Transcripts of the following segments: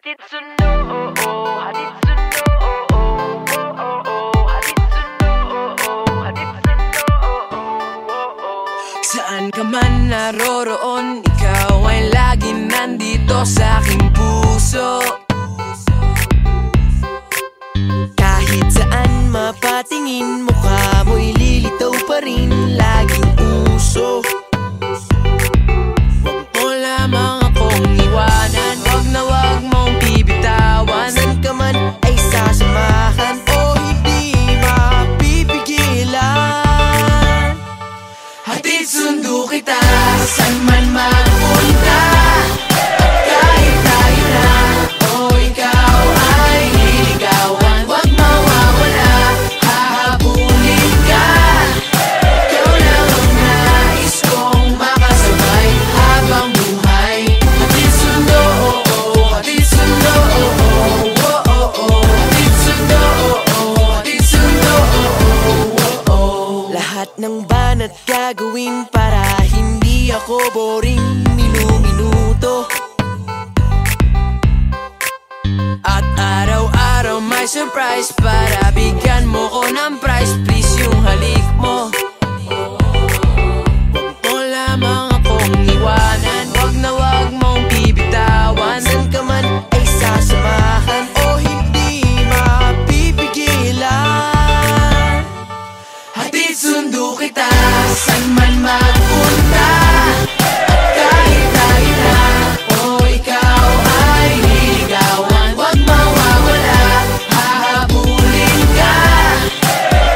hatid sundo, hatid sundo, hatid sundo, hatid sundo. Saan ka man naroroon, ikaw ay laging nandito sa aking puso. Kahit saan mapatingin, mukha mo'y lilitaw pa rin, laging uso. Huwag mo lamang akong iwanan, huwag na huwag mong bibitawan. Saan ka man ay sasamahan o hindi mapipigilan. Hatid sundo kita, saan man magpunta. At kahit tayo na o ikaw ay liligawan, huwag mawawala, hahabulin ka. Ikaw lang ang nais kong makasabay habang buhay. Hatid sundo, hatid sundo, hatid sundo, hatid sundo. Lahat ng banat gagawin para hindi ako boring minuto. At araw-araw may surprise para bigyan mo ko ng prize. Please yung halik mo, huwag mo lamang akong iwanan, huwag na huwag mong bibitawan. Saan ka man ay sasamahan o hindi mapipigilan. Hatid sundo kita, saan man magpunta. At kahit tayo na o ikaw ay liligawan, huwag mawawala, hahabulin ka.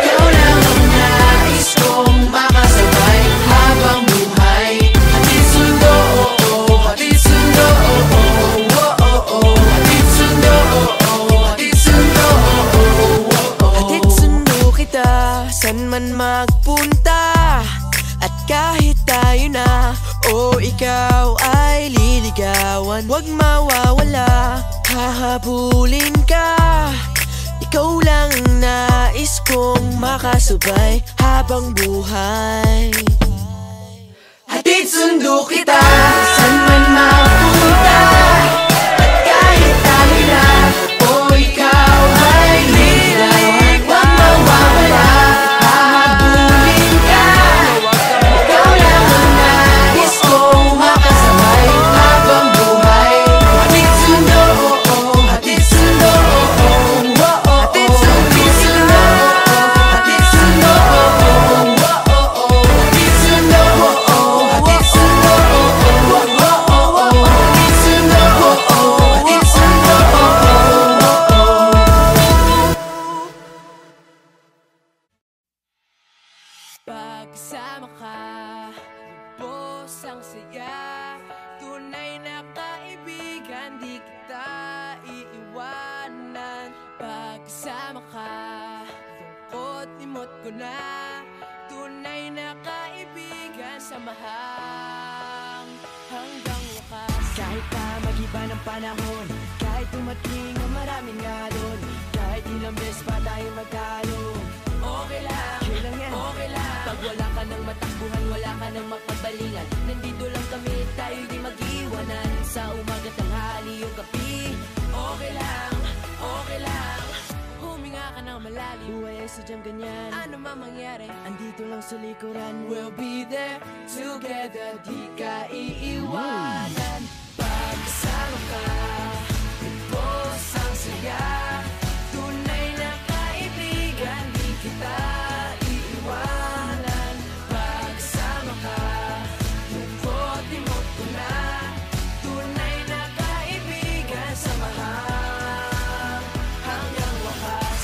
Ikaw lang ang nais kong makasabay habang buhay. Hatid sundo, hatid sundo, hatid sundo, hatid sundo. Hatid sundo kita, saan man magpunta. At kahit tayo na o ikaw ay liligawan, huwag mawawala, hahabulin ka. Ikaw lang ang nais kong makasabay habang buhay. Hatid sundo kita, saan man magpunta. At kahit tayo na o ikaw ay liligawan, huwag mawawala, hahabulin ka. Ikaw lang ang nais kong makasabay habang buhay. Hatid sundo, hatid sundo, hatid sundo, hatid sundo, hatid sundo, hatid sundo, hatid sundo, pagkasama ka, lubos ang saya. Tunay na kaibigan, di kita iiwanan. Pagkasama ka, lungkot limot ko na. Tunay na kaibigan, samahang hanggang wakas. Kahit pa mag-iba ng panahon, kahit dumating ang maraming alon, kahit ilang beses pa tayo magkalo, okay lang, okay lang. Pag wala ka ng matakbuhan, wala ka ng makabalingan, nandito lang kami, tayo di mag-iwanan. Sa umaga, tanghali o gabi, okay lang, okay lang. Huminga ka ng malalim, buhay ay sadyang ganyan, ano man mangyari, andito lang sa likuran. We'll be there together, di ka iiwanan. Pagkasama ka, lubos ang saya. Tunay na kaibigan, di kita iiwanan. Pagkasama ka, lungkot limot ko na. Tunay na kaibigan, samahang hanggang wakas.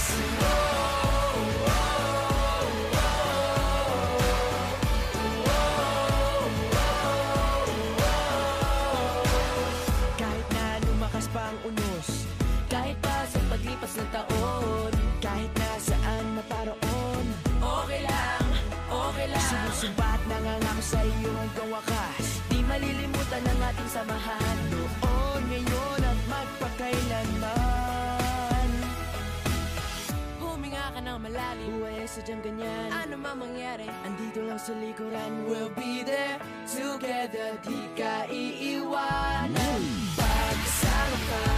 Kahit na lumakas pa ang unos, kahit pa sa paglipas ng taon, kahit na saan naparoon, okay lang, okay lang. Sinusumpa at nangangako sa iyo hanggang wakas, di malilimutan ang ating samahan, noon, ngayon at magpakailanman. Huminga ka ng malalim, buhay ay sadyang ganyan, ano man mangyari, andito lang sa likuran. We'll be there together, di ka iiwanan. Pagkasama ka,